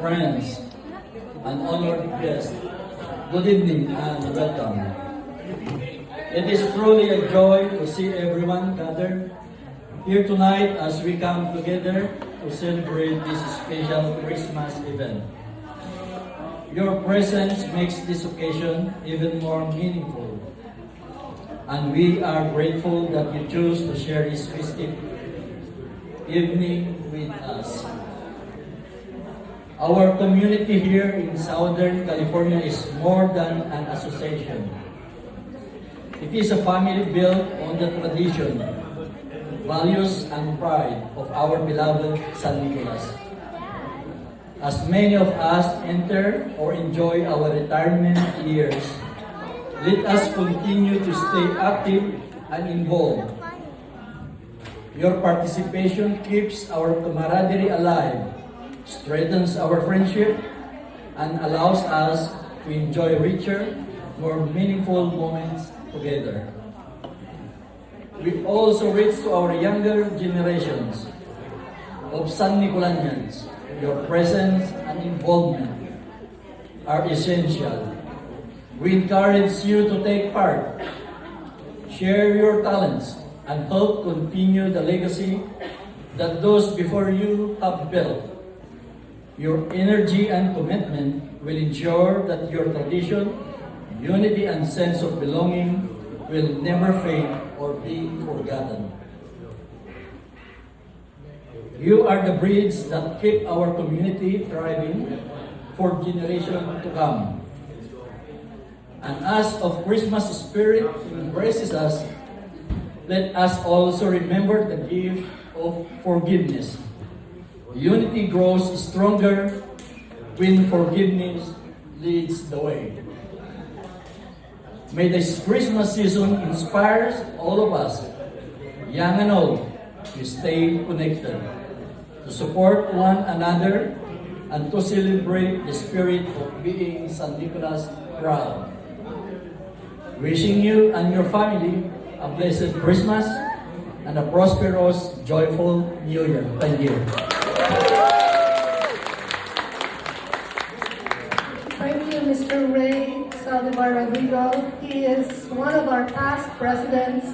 friends, and honored guests, good evening and welcome. It is truly a joy to see everyone gathered here tonight as we come together to celebrate this special Christmas event. Your presence makes this occasion even more meaningful, and we are grateful that you choose to share this festive evening with us. Our community here in Southern California is more than an association. It is a family built on the tradition, values, and pride of our beloved San Nicolas. As many of us enter or enjoy our retirement years, let us continue to stay active and involved. Your participation keeps our camaraderie alive, strengthens our friendship, and allows us to enjoy richer, more meaningful moments together. We also reach to our younger generations of San Nicolanians. Your presence and involvement are essential. We encourage you to take part, share your talents, and help continue the legacy that those before you have built. Your energy and commitment will ensure that your tradition, unity, and sense of belonging will never fade or be forgotten. You are the bridge that keep our community thriving for generations to come. And as of Christmas spirit embraces us, let us also remember the gift of forgiveness. Unity grows stronger when forgiveness leads the way. May this Christmas season inspire all of us, young and old, to stay connected, to support one another, and to celebrate the spirit of being San Nicolas proud. Wishing you and your family a blessed Christmas and a prosperous, joyful New Year. Thank you. Thank you, Mr. Ray Saldivar Rodrigo. He is one of our past presidents.